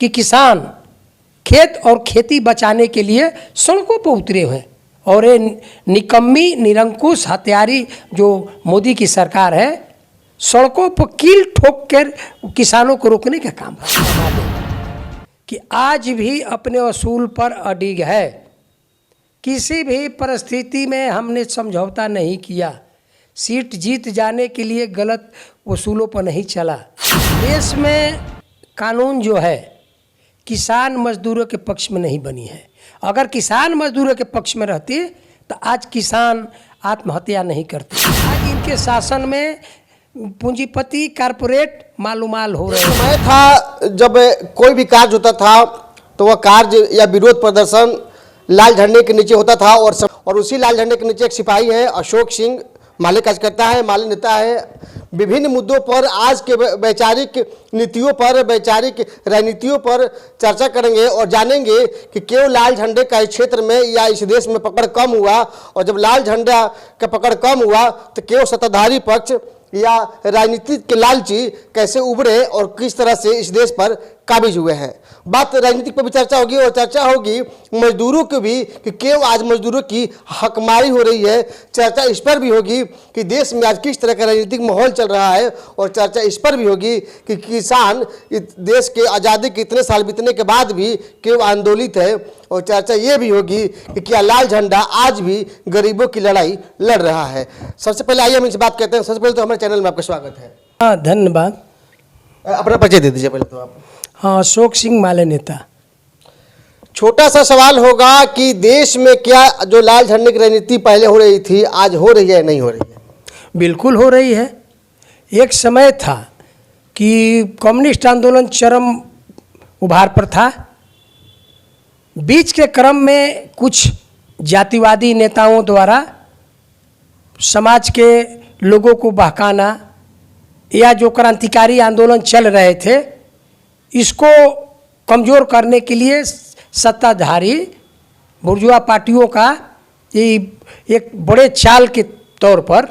कि किसान खेत और खेती बचाने के लिए सड़कों पर उतरे हुए हैं। और ये निकम्मी निरंकुश हत्यारी जो मोदी की सरकार है, सड़कों पर कील ठोक कर किसानों को रोकने का काम है कि आज भी अपने असूल पर अडिग है। किसी भी परिस्थिति में हमने समझौता नहीं किया। सीट जीत जाने के लिए गलत उसूलों पर नहीं चला। देश में कानून जो है किसान मजदूरों के पक्ष में नहीं बनी है। अगर किसान मजदूरों के पक्ष में रहती तो आज किसान आत्महत्या नहीं करते। आज इनके शासन में पूंजीपति कारपोरेट मालूमाल हो रहे हैं। समय था जब कोई भी कार्य होता था तो वह कार्य या विरोध प्रदर्शन लाल झंडे के नीचे होता था और उसी लाल झंडे के नीचे एक सिपाही है अशोक सिंह, माले कार्यकर्ता है, माले नेता है। विभिन्न मुद्दों पर, आज के वैचारिक नीतियों पर, वैचारिक रणनीतियों पर चर्चा करेंगे और जानेंगे कि क्यों लाल झंडे का इस क्षेत्र में या इस देश में पकड़ कम हुआ, और जब लाल झंडा का पकड़ कम हुआ तो क्यों सत्ताधारी पक्ष या राजनीति के लालची कैसे उभरे और किस तरह से इस देश पर काबिज हुए हैं। बात राजनीतिक पर भी चर्चा होगी और चर्चा होगी मजदूरों की भी कि क्यों आज मजदूरों की हकमारी हो रही है। चर्चा इस पर भी होगी कि देश में आज किस तरह का राजनीतिक माहौल चल रहा है, और चर्चा इस पर भी होगी कि किसान देश के आज़ादी के इतने साल बीतने के बाद भी क्यों आंदोलित है, और चर्चा ये भी होगी कि क्या लाल झंडा आज भी गरीबों की लड़ाई लड़ रहा है। सबसे पहले आइए हम इनसे बात करते हैं। सबसे पहले तो हमारे चैनल में आपका स्वागत है। हाँ, धन्यवाद। अपना परिचय दे दीजिए पहले तो आप। हाँ, अशोक सिंह, माले नेता। छोटा सा सवाल होगा कि देश में क्या जो लाल झंडे की राजनीति पहले हो रही थी आज हो रही है, नहीं हो रही है? बिल्कुल हो रही है। एक समय था कि कम्युनिस्ट आंदोलन चरम उभार पर था। बीच के क्रम में कुछ जातिवादी नेताओं द्वारा समाज के लोगों को बहकाना या जो क्रांतिकारी आंदोलन चल रहे थे इसको कमज़ोर करने के लिए सत्ताधारी बुर्जुआ पार्टियों का ये एक बड़े चाल के तौर पर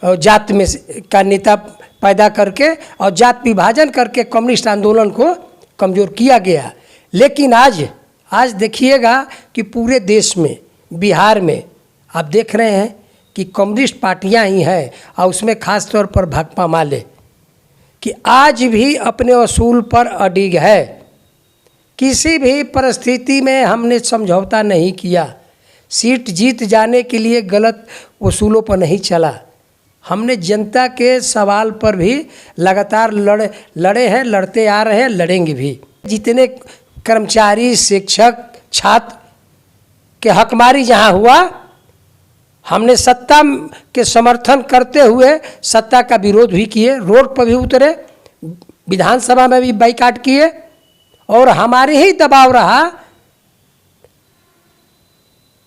जात में का नेता पैदा करके और जात विभाजन करके कम्युनिस्ट आंदोलन को कमज़ोर किया गया। लेकिन आज देखिएगा कि पूरे देश में, बिहार में आप देख रहे हैं कि कम्युनिस्ट पार्टियां ही हैं, और उसमें खास तौर पर भाकपा माले कि आज भी अपने असूल पर अडिग है। किसी भी परिस्थिति में हमने समझौता नहीं किया। सीट जीत जाने के लिए गलत उसूलों पर नहीं चला। हमने जनता के सवाल पर भी लगातार लड़े हैं, लड़ते आ रहे हैं, लड़ेंगे भी। जितने कर्मचारी, शिक्षक, छात्र के हकमारी जहाँ हुआ, हमने सत्ता के समर्थन करते हुए सत्ता का विरोध भी किए, रोड पर भी उतरे, विधानसभा में भी बाइकाट किए, और हमारे ही दबाव रहा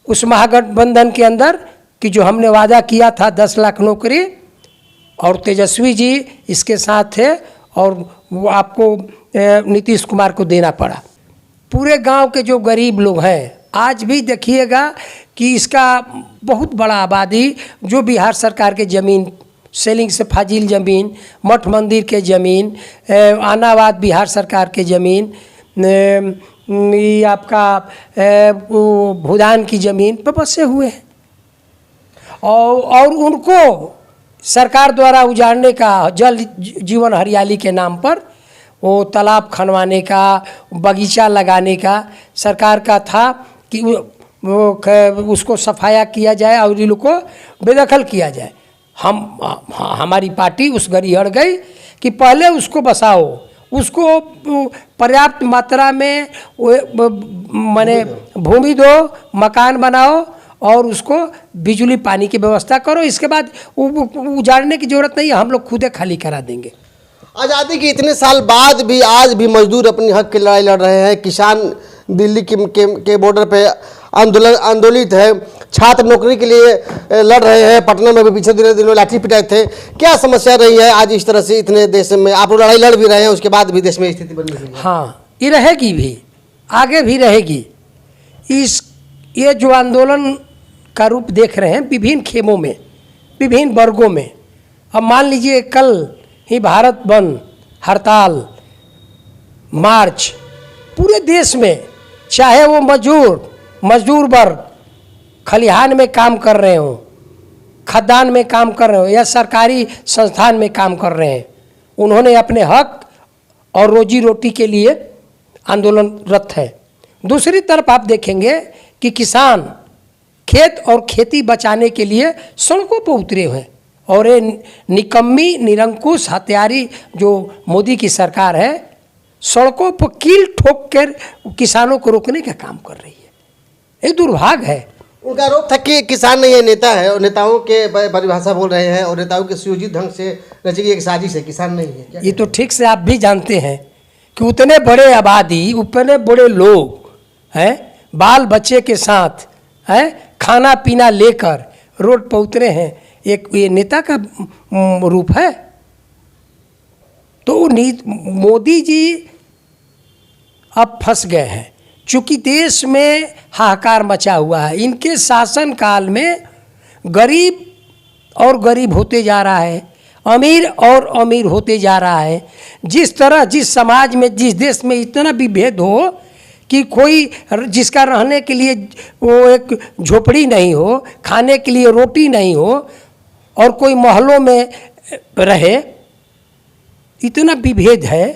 उस महागठबंधन के अंदर कि जो हमने वादा किया था 10 लाख नौकरी, और तेजस्वी जी इसके साथ थे, और वो आपको नीतीश कुमार को देना पड़ा। पूरे गांव के जो गरीब लोग हैं, आज भी देखिएगा कि इसका बहुत बड़ा आबादी जो बिहार सरकार के ज़मीन, सेलिंग से फाजिल ज़मीन, मठ मंदिर के ज़मीन, आनावाद बिहार सरकार के ज़मीन, ये आपका भूदान की ज़मीन पर बसे हुए हैं, और उनको सरकार द्वारा उजाड़ने का, जल जीवन हरियाली के नाम पर वो तालाब खनवाने का, बगीचा लगाने का सरकार का था कि वो उसको सफाया किया जाए और इन लोग को बेदखल किया जाए। हमारी पार्टी उस घड़ी अड़ गई कि पहले उसको बसाओ, उसको पर्याप्त मात्रा में माने भूमि दो, मकान बनाओ, और उसको बिजली पानी की व्यवस्था करो। इसके बाद उजाड़ने की ज़रूरत नहीं है, हम लोग खुद खाली करा देंगे। आज़ादी के इतने साल बाद भी आज भी मजदूर अपनी हक की लड़ाई लड़ रहे हैं। किसान दिल्ली के बॉर्डर पे आंदोलित है। छात्र नौकरी के लिए लड़ रहे हैं। पटना में भी पिछले दिनों लाठी पिटाई थे। क्या समस्या रही है आज इस तरह से इतने देश में? आप लोग लड़ाई लड़ भी रहे हैं, उसके बाद भी देश में स्थिति बनी हुई है। हाँ, ये रहेगी भी, आगे भी रहेगी। ये जो आंदोलन का रूप देख रहे हैं विभिन्न खेमों में, विभिन्न वर्गों में। अब मान लीजिए कल ही भारत बंद हड़ताल मार्च पूरे देश में, चाहे वो मजदूर वर्ग खलिहान में काम कर रहे हों, खदान में काम कर रहे हो या सरकारी संस्थान में काम कर रहे हैं, उन्होंने अपने हक और रोजी रोटी के लिए आंदोलनरत है। दूसरी तरफ आप देखेंगे कि किसान खेत और खेती बचाने के लिए सड़कों पर उतरे हुए हैं, और ये निकम्मी निरंकुश हत्यारी जो मोदी की सरकार है सड़कों पर कील ठोक कर किसानों को रोकने का काम कर रही है। ये दुर्भाग्य है। उनका आरोप था कि किसान नहीं है, नेता है, और नेताओं के परिभाषा बोल रहे हैं, और नेताओं के सुयोजित ढंग से रची गई एक साजिश है, किसान नहीं है। क्या ये तो ठीक से आप भी जानते हैं कि उतने बड़े आबादी, उतने बड़े लोग हैं, बाल बच्चे के साथ हैं, खाना पीना लेकर रोड पर उतरे हैं, एक ये नेता का रूप है? तो मोदी जी अब फंस गए हैं, चूँकि देश में हाहाकार मचा हुआ है। इनके शासन काल में गरीब और गरीब होते जा रहा है, अमीर और अमीर होते जा रहा है। जिस तरह जिस समाज में, जिस देश में इतना विभेद हो कि कोई जिसका रहने के लिए वो एक झोपड़ी नहीं हो, खाने के लिए रोटी नहीं हो, और कोई महलों में रहे, इतना विभेद है,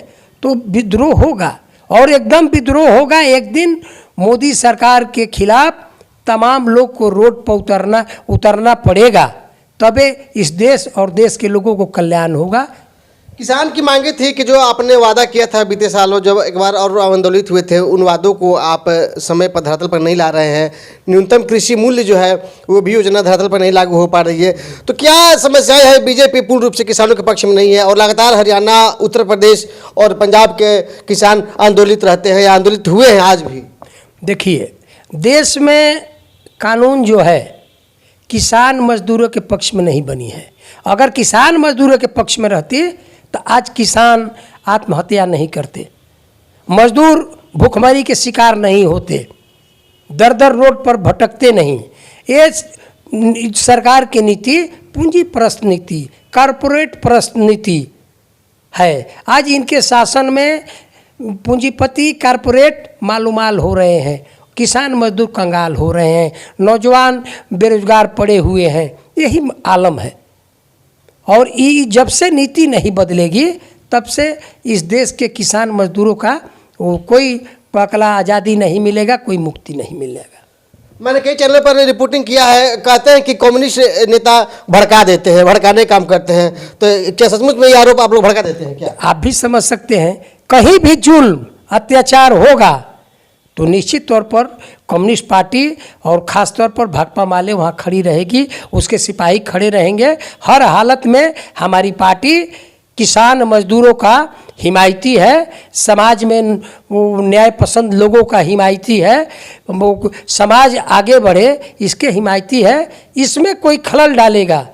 तो विद्रोह होगा, और एकदम विद्रोह होगा। एक दिन मोदी सरकार के खिलाफ तमाम लोग को रोड पर उतरना पड़ेगा, तबे इस देश और देश के लोगों को कल्याण होगा। किसान की मांगे थी कि जो आपने वादा किया था बीते सालों, जब एक बार और आंदोलित हुए थे, उन वादों को आप समय पर धरातल पर नहीं ला रहे हैं। न्यूनतम कृषि मूल्य जो है वो भी योजना धरातल पर नहीं लागू हो पा रही है। तो क्या समस्याएं है? बीजेपी पूर्ण रूप से किसानों के पक्ष में नहीं है, और लगातार हरियाणा, उत्तर प्रदेश और पंजाब के किसान आंदोलित रहते हैं या आंदोलित हुए हैं आज भी। देखिए, देश में कानून जो है किसान मजदूरों के पक्ष में नहीं बनी है। अगर किसान मजदूरों के पक्ष में रहती तो आज किसान आत्महत्या नहीं करते, मजदूर भूखमरी के शिकार नहीं होते, दर दर रोड पर भटकते नहीं। ये सरकार की नीति पूंजी परस्त नीति, कॉरपोरेट परस्त नीति है। आज इनके शासन में पूंजीपति कॉरपोरेट मालूमाल हो रहे हैं, किसान मजदूर कंगाल हो रहे हैं, नौजवान बेरोजगार पड़े हुए हैं। यही आलम है, और ये जब से नीति नहीं बदलेगी तब से इस देश के किसान मजदूरों का कोई पकला आज़ादी नहीं मिलेगा, कोई मुक्ति नहीं मिलेगा। मैंने कई चैनल पर रिपोर्टिंग किया है, कहते हैं कि कम्युनिस्ट नेता भड़का देते हैं, भड़काने काम करते हैं। तो क्या सचमुच में ये आरोप आप लोग भड़का देते हैं क्या? आप भी समझ सकते हैं, कहीं भी जुल्म अत्याचार होगा तो निश्चित तौर पर कम्युनिस्ट पार्टी और ख़ास तौर पर भाकपा माले वहाँ खड़ी रहेगी, उसके सिपाही खड़े रहेंगे। हर हालत में हमारी पार्टी किसान मजदूरों का हिमायती है, समाज में वो न्याय पसंद लोगों का हिमायती है, वो समाज आगे बढ़े इसके हिमायती है। इसमें कोई खलल डालेगा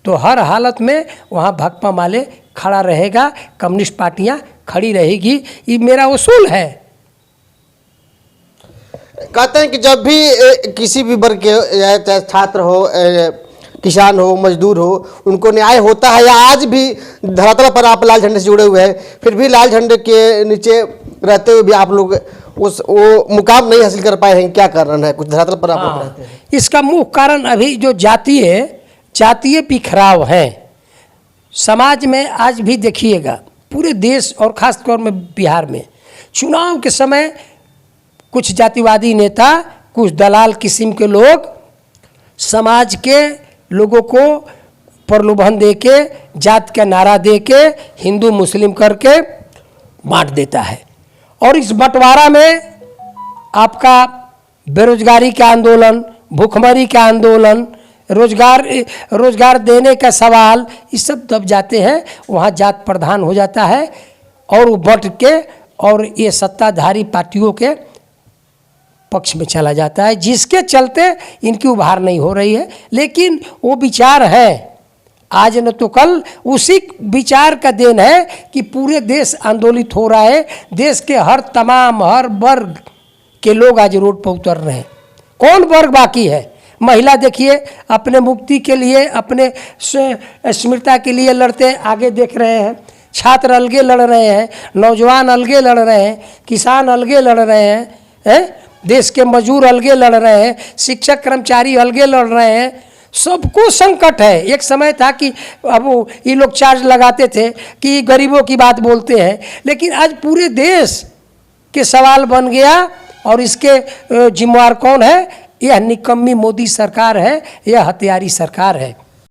तो हर हालत में वहाँ भाकपा माले खड़ा रहेगा, कम्युनिस्ट पार्टियाँ खड़ी रहेगी। ये मेरा उसूल है। कहते हैं कि जब भी किसी भी वर्ग के, चाहे छात्र हो, किसान हो, मजदूर हो, उनको न्याय होता है, या आज भी धरातल पर आप लाल झंडे से जुड़े हुए हैं, फिर भी लाल झंडे के नीचे रहते हुए भी आप लोग वो मुकाम नहीं हासिल कर पाए हैं। क्या कारण है? कुछ धरातल पर आप लोग रहते हैं। इसका मुख्य कारण अभी जो जातीय बिखराव है समाज में। आज भी देखिएगा पूरे देश और ख़ास तौर में बिहार में चुनाव के समय कुछ जातिवादी नेता, कुछ दलाल किस्म के लोग समाज के लोगों को प्रलोभन देके, जात का नारा देके, हिंदू मुस्लिम करके बांट देता है। और इस बंटवारा में आपका बेरोजगारी का आंदोलन, भूखमरी का आंदोलन, रोजगार देने का सवाल, ये सब दब जाते हैं। वहाँ जात प्रधान हो जाता है और वो बंट के और ये सत्ताधारी पार्टियों के पक्ष में चला जाता है, जिसके चलते इनकी उभार नहीं हो रही है। लेकिन वो विचार है, आज न तो कल उसी विचार का देन है कि पूरे देश आंदोलित हो रहा है। देश के हर वर्ग के लोग आज रोड पर उतर रहे हैं। कौन वर्ग बाकी है? महिला देखिए अपने मुक्ति के लिए, अपने स्मृता के लिए लड़ते आगे देख रहे हैं। छात्र अलगे लड़ रहे हैं, नौजवान अलगे लड़ रहे हैं, किसान अलगे लड़ रहे हैं, देश के मजदूर अलगे लड़ रहे हैं, शिक्षक कर्मचारी अलगे लड़ रहे हैं, सबको संकट है। एक समय था कि अब ये लोग चार्ज लगाते थे कि गरीबों की बात बोलते हैं, लेकिन आज पूरे देश के सवाल बन गया और इसके जिम्मेवार कौन है? यह निकम्मी मोदी सरकार है, यह हत्यारी सरकार है।